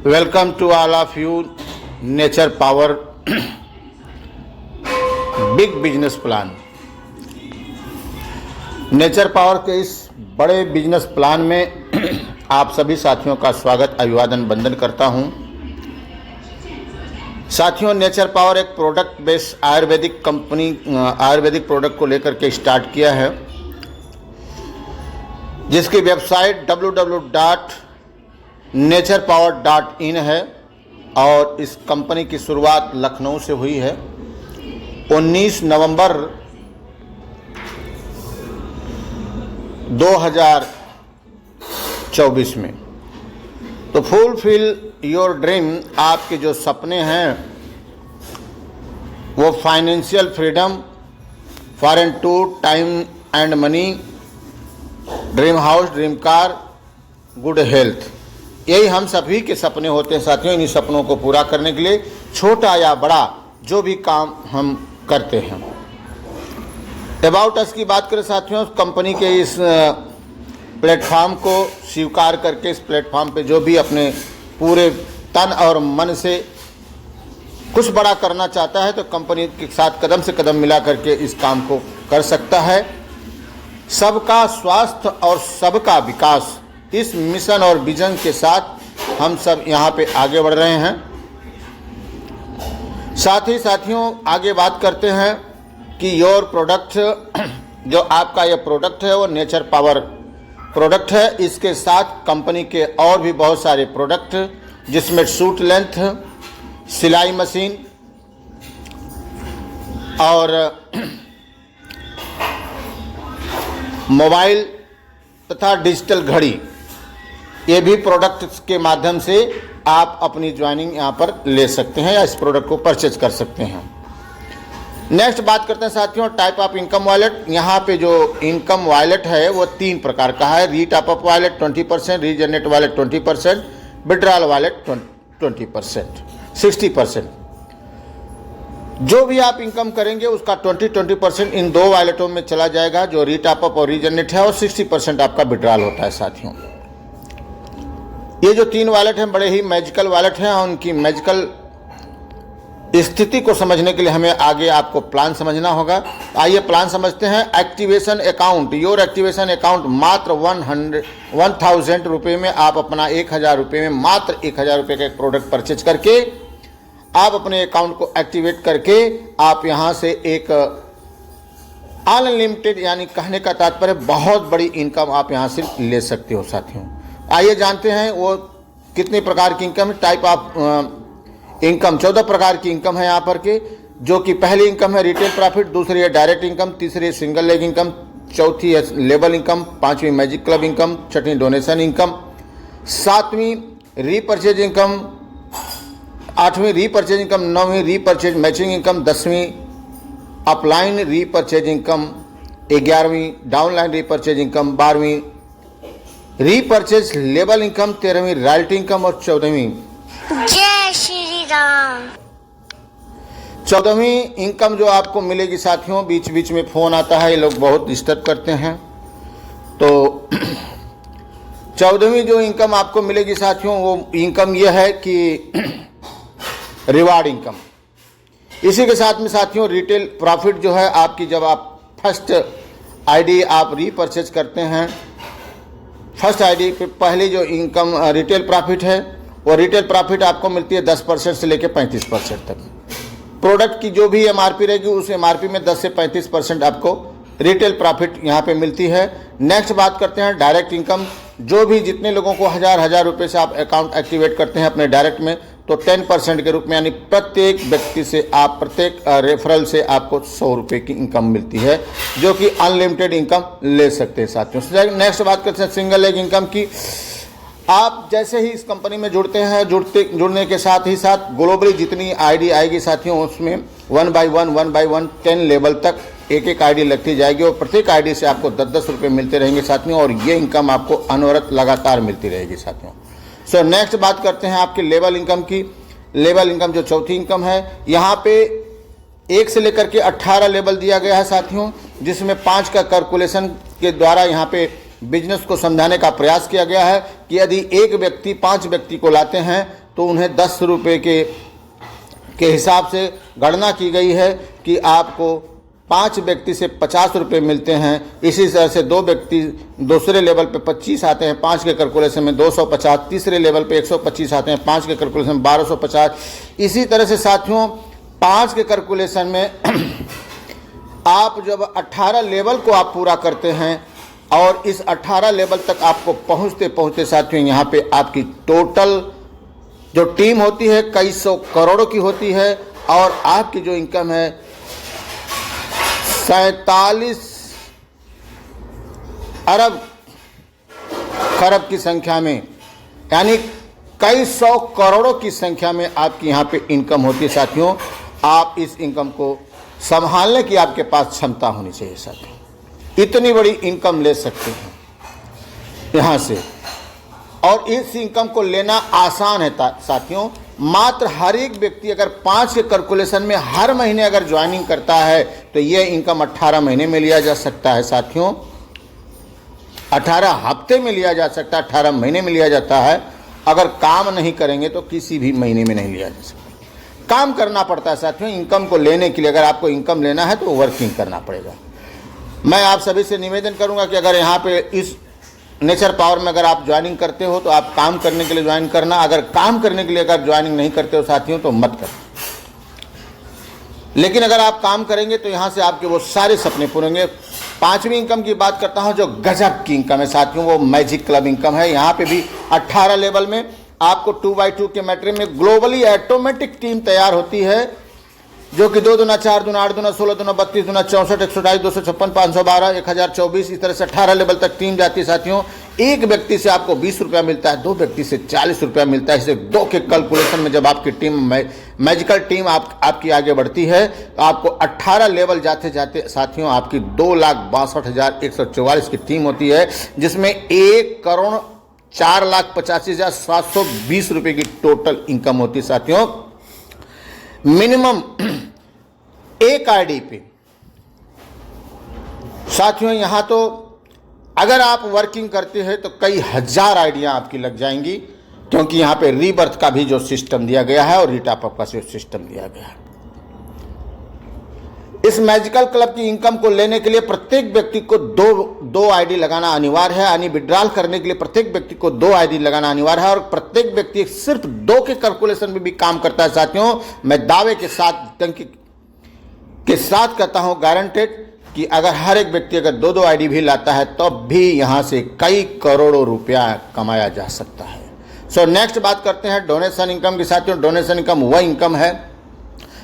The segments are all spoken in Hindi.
Welcome to all of you, Nature Power big business plan. Nature power के इस बड़े बिजनेस प्लान में आप सभी साथियों का स्वागत, अभिवादन, वंदन करता हूं। साथियों, नेचर पावर एक product based Ayurvedic company Ayurvedic product को लेकर के स्टार्ट किया है, जिसकी वेबसाइट www.naturepower.in है और इस कंपनी की शुरुआत लखनऊ से हुई है 19 नवंबर 2024 में। तो फुलफिल योर ड्रीम, आपके जो सपने हैं वो financial freedom, foreign tour, time and money, dream house, dream car, good health, यही हम सभी के सपने होते हैं साथियों। इन्हीं सपनों को पूरा करने के लिए छोटा या बड़ा जो भी काम हम करते हैं। अबाउट अस की बात करें साथियों, कंपनी के इस प्लेटफॉर्म को स्वीकार करके इस प्लेटफॉर्म पे जो भी अपने पूरे तन और मन से कुछ बड़ा करना चाहता है तो कंपनी के साथ कदम से कदम मिला करके इस काम को कर सकता है। सबका स्वास्थ्य और सबका विकास, इस मिशन और विजन के साथ हम सब यहाँ पे आगे बढ़ रहे हैं। साथ ही साथियों, आगे बात करते हैं कि योर प्रोडक्ट, जो आपका ये प्रोडक्ट है वो नेचर पावर प्रोडक्ट है। इसके साथ कंपनी के और भी बहुत सारे प्रोडक्ट, जिसमें सूट लेंथ, सिलाई मशीन और मोबाइल तथा डिजिटल घड़ी, ये भी प्रोडक्ट के माध्यम से आप अपनी ज्वाइनिंग यहाँ पर ले सकते हैं या इस प्रोडक्ट को परचेज कर सकते हैं। नेक्स्ट बात करते हैं साथियों, टाइप ऑफ इनकम वॉलेट। यहाँ पे जो इनकम वॉलेट है वो 3 प्रकार का है। री top up wallet 20%, regenerate wallet 20%, withdrawal wallet 20%, 60%। जो भी आप इनकम करेंगे उसका 20% इन 2 वॉलेटों में चला जाएगा, जो री टॉप अप और रीजनरेट है, और 60% आपका विड्रॉल होता है साथियों। ये जो 3 वॉलेट हैं बड़े ही मैजिकल वॉलेट हैं और उनकी मैजिकल स्थिति को समझने के लिए हमें आगे आपको प्लान समझना होगा। आइए प्लान समझते हैं। Activation account, your activation account मात्र 1000 रुपये में आप अपना 1000 रुपये में मात्र 1000 रुपये का एक प्रोडक्ट परचेज करके आप अपने अकाउंट को एक्टिवेट करके आप यहाँ से एक अनलिमिटेड, यानी कहने का तात्पर्य बहुत बड़ी इनकम आप यहाँ से ले सकते हो साथियों। आइए जानते हैं वो कितने प्रकार की इनकम है। टाइप ऑफ इनकम 14 प्रकार की इनकम है यहाँ पर के, जो कि पहली इनकम है रिटेल प्रॉफिट, दूसरी है डायरेक्ट इनकम, तीसरी है सिंगल लेग इनकम, चौथी है लेबल इनकम, 5वीं मैजिक क्लब इनकम, 6वीं डोनेशन इनकम, 7वीं रीपरचेज इनकम, 8वीं रीपरचेज इनकम, 9वीं रीपरचेज मैचिंग इनकम, 10वीं अपलाइन रीपरचेज इनकम, 11वीं डाउनलाइन रीपरचेज इनकम, 12वीं रीपरचेज लेबल इनकम, 13वीं रॉयल्टी इनकम और 14वीं जय श्री राम 14वीं इनकम जो आपको मिलेगी साथियों। बीच बीच में फोन आता है, ये लोग बहुत डिस्टर्ब करते हैं। तो 14वीं जो इनकम आपको मिलेगी साथियों, वो इनकम ये है कि रिवार्ड इनकम। इसी के साथ में साथियों रिटेल प्रॉफिट जो है आपकी, जब आप फर्स्ट आईडी आप रीपरचेज करते हैं, फर्स्ट आईडी पे पहली जो इनकम रिटेल प्रॉफिट है, वो रिटेल प्रॉफिट आपको मिलती है 10% से लेकर 35% तक। प्रोडक्ट की जो भी एमआरपी रहेगी उस एमआरपी में 10 से 35% आपको रिटेल प्रॉफिट यहाँ पे मिलती है। नेक्स्ट बात करते हैं डायरेक्ट इनकम। जो भी जितने लोगों को 1000 रुपये से आप अकाउंट एक्टिवेट करते हैं अपने डायरेक्ट में, तो 10% के रूप में, यानी प्रत्येक व्यक्ति से आप प्रत्येक रेफरल से आपको 100 रुपये की इनकम मिलती है, जो कि अनलिमिटेड इनकम ले सकते हैं साथियों। नेक्स्ट बात करते हैं सिंगल लेग इनकम की। आप जैसे ही इस कंपनी में जुड़ते हैं, जुड़ने के साथ ही साथ ग्लोबली जितनी आईडी आएगी साथियों, उसमें 1 बाय 1 10 लेवल तक एक आईडी लगती जाएगी और प्रत्येक आईडी से आपको 10-10 रुपये मिलते रहेंगे साथियों, और ये इनकम आपको अनवरत लगातार मिलती रहेगी साथियों। सो नेक्स्ट बात करते हैं आपके लेवल इनकम की। लेवल इनकम जो चौथी इनकम है, यहाँ पे 1 से लेकर के 18 लेवल दिया गया है साथियों, जिसमें 5 का कैलकुलेशन के द्वारा यहाँ पे बिजनेस को समझाने का प्रयास किया गया है कि यदि एक व्यक्ति 5 व्यक्ति को लाते हैं तो उन्हें 10 रुपये के हिसाब से गणना की गई है कि आपको 5 व्यक्ति से 50 रुपये मिलते हैं। इसी तरह से 2 व्यक्ति दूसरे लेवल पे 25 आते हैं, 5 के कैलकुलेशन में 250, तीसरे लेवल पे 125 आते हैं, 5 के कैलकुलेशन में 1250। इसी तरह से साथियों 5 के कैलकुलेशन में आप जब 18 लेवल को आप पूरा करते हैं और इस 18 लेवल तक आपको पहुंचते पहुंचते साथियों यहाँ पे आपकी टोटल जो टीम होती है कई सौ करोड़ों की होती है और आपकी जो इनकम है 47 अरब खरब की संख्या में, यानी कई सौ करोड़ों की संख्या में आपकी यहाँ पे इनकम होती है साथियों। आप इस इनकम को संभालने की आपके पास क्षमता होनी चाहिए साथियों। इतनी बड़ी इनकम ले सकते हैं यहाँ से, और इस इनकम को लेना आसान है साथियों। मात्र हर एक व्यक्ति अगर 5 के कैलकुलेशन में हर महीने अगर ज्वाइनिंग करता है तो ये इनकम 18 महीने में लिया जा सकता है साथियों, 18 हफ्ते में लिया जा सकता है, 18 महीने में लिया जाता है। अगर काम नहीं करेंगे तो किसी भी महीने में नहीं लिया जा सकता। काम करना पड़ता है साथियों इनकम को लेने के लिए। अगर आपको इनकम लेना है तो वर्किंग करना पड़ेगा। मैं आप सभी से निवेदन करूंगा कि अगर यहाँ पे इस नेचर पावर में अगर आप ज्वाइनिंग करते हो तो आप काम करने के लिए ज्वाइन करना। अगर काम करने के लिए अगर ज्वाइनिंग नहीं करते हो साथियों तो मत करना। लेकिन अगर आप काम करेंगे तो यहाँ से आपके वो सारे सपने पूरे होंगे। 5वीं इनकम की बात करता हूँ जो गजब की इनकम है साथियों, वो मैजिक क्लब इनकम है। यहाँ पे भी 18 लेवल में आपको 2x2 के मैट्रिक में ग्लोबली ऑटोमेटिक टीम तैयार होती है, जो कि 2 दूना 4 दूना 8 दूना 16 दूना 32 दूना 64 128 256 512 1024 इस तरह से 18 लेवल तक टीम जाती है साथियों। एक व्यक्ति से आपको 20 रुपया मिलता है, 2 व्यक्ति से 40 रुपया मिलता है। इसे 2 के कैलकुलेशन में जब आपकी टीम मैजिकल टीम आपकी आगे बढ़ती है तो आपको 18 लेवल जाते जाते साथियों आपकी 2,62,144 की टीम होती है, जिसमें 1,04,85,720 रुपये की टोटल इनकम होती है साथियों। मिनिमम एक आईडी पे साथियों यहाँ तो अगर आप वर्किंग करते हैं तो कई हजार आइडियाँ आपकी लग जाएंगी, क्योंकि यहाँ पे रीबर्थ का भी जो सिस्टम दिया गया है और रीटॉप का सिस्टम दिया गया है। इस मैजिकल क्लब की इनकम को लेने के लिए प्रत्येक व्यक्ति को दो आईडी लगाना अनिवार्य है, यानी विड्रॉल करने के लिए प्रत्येक व्यक्ति को 2 आईडी लगाना अनिवार्य है, और प्रत्येक व्यक्ति सिर्फ 2 के कैलकुलेशन में भी काम करता है साथियों। मैं दावे के साथ कहता हूं गारंटेड कि अगर हर एक व्यक्ति अगर 2 आईडी भी लाता है तो भी यहां से कई करोड़ों रुपया कमाया जा सकता है। सो नेक्स्ट बात करते हैं डोनेशन इनकम की साथियों। डोनेशन इनकम वह इनकम है,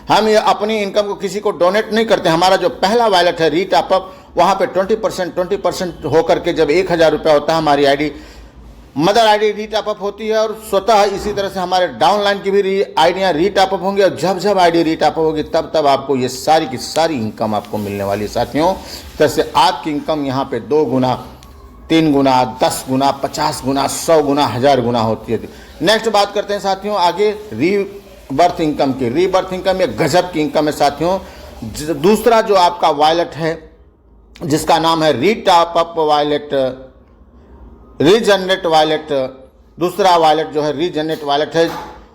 हम ये अपनी इनकम को किसी को डोनेट नहीं करते। हमारा जो पहला वॉलेट है रीटॉप अप, वहाँ पे 20% होकर के जब 1,000 रुपया होता है हमारी आईडी मदर आईडी रीटॉप अप होती है, और स्वतः इसी तरह से हमारे डाउनलाइन की भी आईडियाँ रीटॉप अप होंगी, और जब आईडी रीटॉप अप होगी तब आपको ये सारी की सारी इनकम आपको मिलने वाली है साथियों। तरह से आपकी इनकम यहाँ पे 2 गुना 3 गुना 10 गुना 50 गुना 100 गुना 1000 गुना होती है। नेक्स्ट बात करते हैं साथियों आगे रीबर्थ इनकम की। रीबर्थ इनकम एक गजब की इनकम है साथियों। दूसरा जो आपका वॉलेट है जिसका नाम है रीटॉप अप वॉलेट, रीजनरेट वॉलेट, दूसरा वॉलेट जो है रीजनरेट वॉलेट है।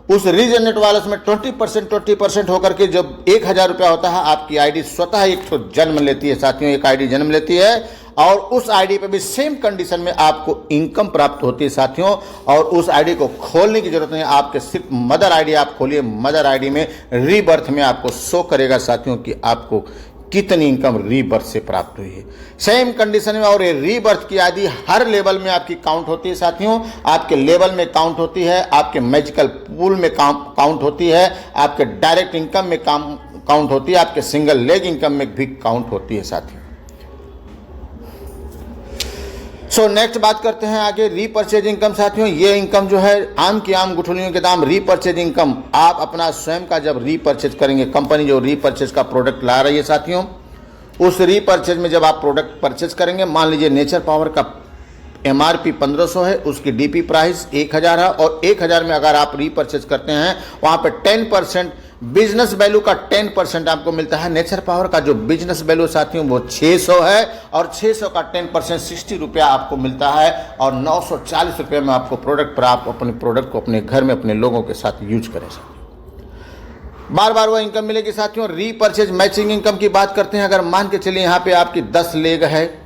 उस रीजनरेट वॉलेट में 20% होकर के जब 1,000 रुपया होता है आपकी आईडी स्वतः एक तो जन्म लेती है साथियों, एक आईडी जन्म लेती है, और उस आईडी पे भी सेम कंडीशन में आपको इनकम प्राप्त होती है साथियों। और उस आईडी को खोलने की जरूरत नहीं, आपके सिर्फ मदर आईडी आप खोलिए, मदर आईडी में रीबर्थ में आपको शो करेगा साथियों कि आपको कितनी इनकम रीबर्थ से प्राप्त हुई है सेम कंडीशन में। और ये रीबर्थ की आईडी हर लेवल में आपकी काउंट होती है साथियों। आपके लेवल में काउंट होती है, आपके मैजिकल पूल में काउंट होती है, आपके डायरेक्ट इनकम में काउंट होती है, आपके सिंगल लेग इनकम में भी काउंट होती है साथियों। सो नेक्स्ट बात करते हैं आगे रीपर्चेज इनकम साथियों। ये इनकम जो है आम की आम गुठलियों के दाम। रीपर्चेज इनकम आप अपना स्वयं का जब रीपर्चेज करेंगे, कंपनी जो रीपर्चेज का प्रोडक्ट ला रही है साथियों, उस रीपर्चेज में जब आप प्रोडक्ट परचेज करेंगे, मान लीजिए नेचर पावर का MRP 1500 है, उसकी DP प्राइस 1,000 है, और 1,000 में अगर आप रीपर्चेज करते हैं वहाँ पे 10% बिजनेस वैल्यू का 10% आपको मिलता है। नेचर पावर का जो बिजनेस वैल्यू साथियों वो 600 है और 600 का 10% 60 रुपया आपको मिलता है और 940 रुपये में आपको प्रोडक्ट पर आप अपने प्रोडक्ट को अपने घर में अपने लोगों के साथ यूज करें साथियों। बार बार वो इनकम मिलेगी साथियों। रीपर्चेज मैचिंग इनकम की बात करते हैं। अगर मान के चलिए यहाँ पे आपकी 10 लेग है,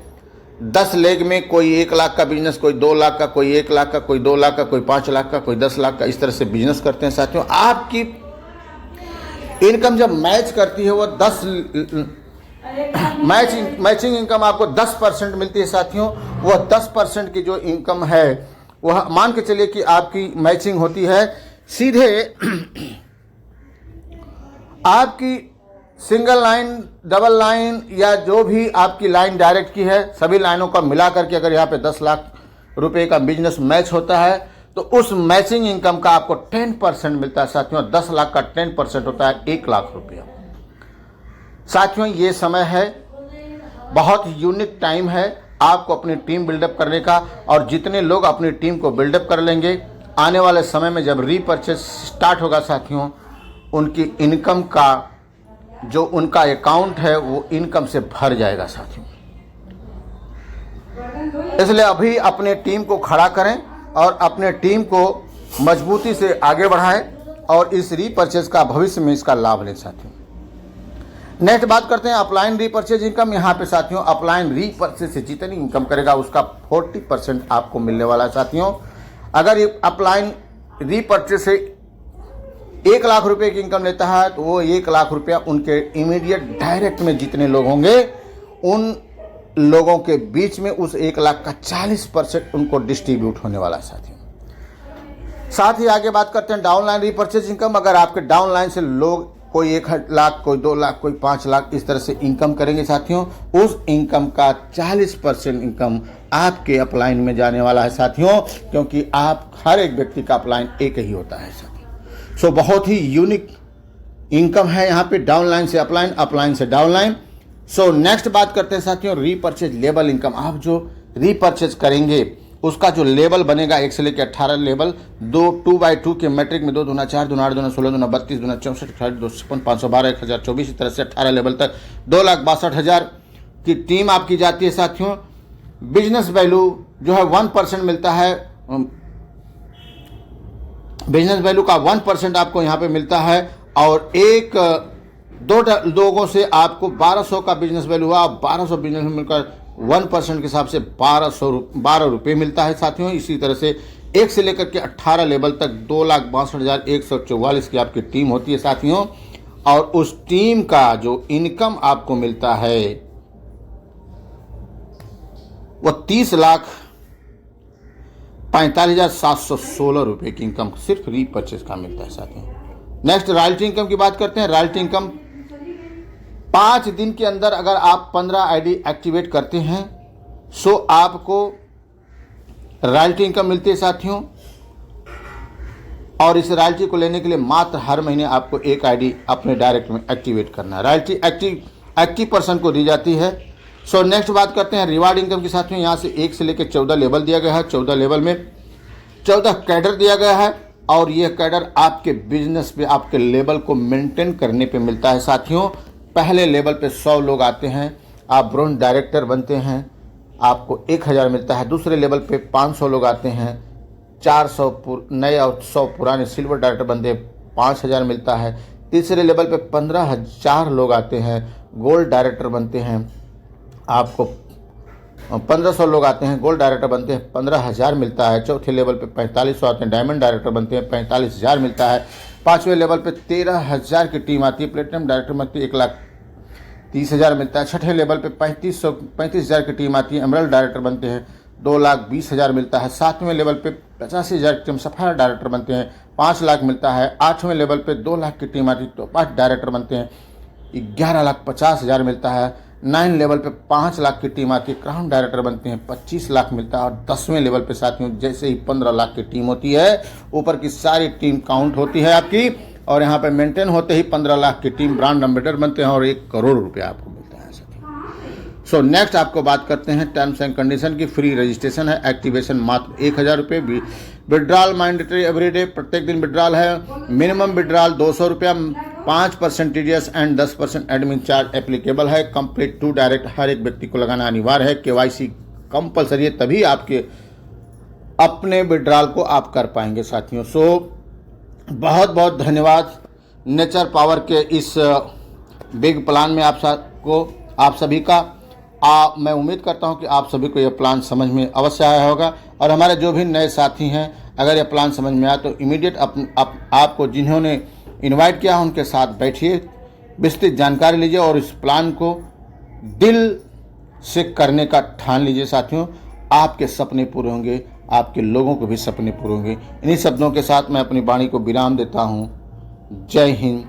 10 लेग में कोई 1 लाख का बिजनेस, कोई 2 लाख का, कोई 1 लाख का, कोई 2 लाख का, कोई 5 लाख का, कोई 10 लाख का, इस तरह से बिजनेस करते हैं साथियों। आपकी इनकम जब मैच करती है वो 10 मैचिंग इनकम आपको 10% मिलती है साथियों। वह 10% की जो इनकम है वह मान के चलिए कि आपकी मैचिंग होती है सीधे आपकी सिंगल लाइन, डबल लाइन या जो भी आपकी लाइन डायरेक्ट की है, सभी लाइनों का मिला करके अगर यहाँ पे 10 लाख रुपए का बिजनेस मैच होता है तो उस मैचिंग इनकम का आपको 10% मिलता है साथियों। 10 लाख का 10% होता है 1 लाख रुपया। साथियों ये समय है, बहुत यूनिक टाइम है आपको अपनी टीम बिल्डअप करने का, और जितने लोग अपनी टीम को बिल्डअप कर लेंगे आने वाले समय में जब रीपर्चेज स्टार्ट होगा साथियों, उनकी इनकम का जो उनका अकाउंट है वो इनकम से भर जाएगा साथियों। इसलिए अभी अपने टीम को खड़ा करें और अपने टीम को मजबूती से आगे बढ़ाएं और इस रीपर्चेज का भविष्य में इसका लाभ लें साथियों। नेक्स्ट बात करते हैं अपलाइन रीपर्चेज इनकम। यहाँ पे साथियों अपलाइन रीपर्चेज से जितनी इनकम करेगा उसका 40% आपको मिलने वाला है साथियों। अगर ये अपलाइन रीपर्चेज से 1 लाख रुपए की इनकम लेता है तो वो 1 लाख रुपया उनके इमीडिएट डायरेक्ट में जितने लोग होंगे उन लोगों के बीच में उस 1 लाख का 40% उनको डिस्ट्रीब्यूट होने वाला है साथियों। साथ ही आगे बात करते हैं डाउनलाइन रीपर्चेज इनकम। अगर आपके डाउनलाइन से लोग कोई 1 लाख, कोई 2 लाख, कोई 5 लाख इस तरह से इनकम करेंगे साथियों, उस इनकम का 40% इनकम आपके अपलाइन में जाने वाला है साथियों, क्योंकि आप हर एक व्यक्ति का अपलाइन एक ही होता है साथियों। सो बहुत ही यूनिक इनकम है यहाँ पे, डाउनलाइन से अपलाइन, अपलाइन से डाउनलाइन। सो नेक्स्ट बात करते हैं साथियों रीपर्चेज लेवल इनकम। आप जो रीपर्चेज करेंगे उसका जो लेवल बनेगा 1 से लेकर 18 लेवल, 2x2 के मैट्रिक में 2 दूना 4 दूना 8 दूना 16 दूना 32 दूना 64 28 256 512 1024 इस तरह से 18 लेवल तक 2,62,000 की टीम आपकी जाती है साथियों। बिजनेस वैल्यू जो है 1% मिलता है, बिजनेस वैल्यू का 1% आपको यहाँ पे मिलता है और दो लोगों से आपको 1200 का बिजनेस वैल्यू हुआ। 1200 बिजनेस में मिलकर 1% के हिसाब से 12 रुपये मिलता है साथियों। इसी तरह से 1 से लेकर के 18 लेवल तक 2,62,144 की आपकी टीम होती है साथियों, और उस टीम का जो इनकम आपको मिलता है वो 30,45,716 रुपये की इनकम सिर्फ रीपर्चेज का मिलता है साथियों। नेक्स्ट रॉयल्टी इनकम की बात करते हैं। रॉयल्टी इनकम 5 दिन के अंदर अगर आप 15 आईडी एक्टिवेट करते हैं सो आपको रॉयल्टी इनकम मिलती है साथियों, और इस रॉयल्टी को लेने के लिए मात्र हर महीने आपको 1 आईडी अपने डायरेक्ट में एक्टिवेट करना है। रॉयल्टी एक्टिव पर्सन को दी जाती है। सो नेक्स्ट बात करते हैं रिवार्ड इनकम के साथियों। यहाँ से 1 से लेकर 14 लेवल दिया गया है। 14 लेवल में 14 कैडर दिया गया है और यह कैडर आपके बिजनेस पे आपके लेवल को मेंटेन करने पे मिलता है साथियों। पहले लेवल पे 100 लोग आते हैं, आप ब्रोंज डायरेक्टर बनते हैं, आपको 1000 मिलता है। दूसरे लेवल पे 500 लोग आते हैं, 400 नए और 100 पुराने सिल्वर डायरेक्टर बनते हैं, 5000 मिलता है। तीसरे लेवल पे 15,000 लोग आते हैं, गोल्ड डायरेक्टर बनते हैं, आपको 1500 लोग आते हैं, गोल्ड डायरेक्टर बनते हैं, 15,000 मिलता है। चौथे लेवल पे 4500 आते हैं, डायमंड डायरेक्टर बनते हैं, 45,000 मिलता है। 5वें लेवल पे 13,000 की टीम आती है, प्लेटिनम डायरेक्टर बनती है, 1,30,000 मिलता है। 6ठे लेवल पे 35,000 की टीम आती है, एमरल्ड डायरेक्टर बनते हैं, 2,20,000 मिलता है। 7वें लेवल पे 85,000 की टीम सफायर डायरेक्टर बनते हैं, 5 लाख मिलता है। 8वें लेवल पे 2 लाख की टीम आती है तो 5 डायरेक्टर बनते हैं, 11,50,000 मिलता है। 9 लेवल पे 5 लाख की टीम आती है, क्राउन डायरेक्टर बनते हैं, 25 लाख मिलता है। और 10वें लेवल पे साथियों जैसे ही 15 लाख की टीम होती है, ऊपर की सारी टीम काउंट होती है आपकी, और यहाँ पे मेंटेन होते ही 15 लाख की टीम ब्रांड एम्बेसडर बनते हैं और 1 करोड़ रुपया आपको मिलता है साथियों। सो नेक्स्ट आपको बात करते हैं टर्म्स एंड कंडीशन की। फ्री रजिस्ट्रेशन है, एक्टिवेशन मात्र 1000 रुपये। विड्रॉल मैंडेटरी एवरीडे, प्रत्येक दिन विड्रॉल है। मिनिमम विड्रॉल 200 रुपया 5% TDS and 10% admin charge applicable है। कंप्लीट टू डायरेक्ट हर एक व्यक्ति को लगाना अनिवार्य है। KYC कंपलसरी है, तभी आपके अपने विड्रॉल को आप कर पाएंगे साथियों। सो बहुत बहुत धन्यवाद नेचर पावर के इस बिग प्लान में आप सभी का। मैं उम्मीद करता हूं कि आप सभी को यह प्लान समझ में अवश्य आया होगा, और हमारे जो भी नए साथी हैं अगर यह प्लान समझ में आया तो इमीडिएट आपको जिन्होंने इनवाइट किया उनके साथ बैठिए, विस्तृत जानकारी लीजिए और इस प्लान को दिल से करने का ठान लीजिए साथियों। आपके सपने पूरे होंगे, आपके लोगों के भी सपने पूरे होंगे। इन्हीं शब्दों के साथ मैं अपनी वाणी को विराम देता हूँ। जय हिंद,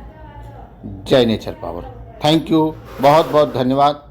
जय नेचर पावर। थैंक यू, बहुत बहुत धन्यवाद।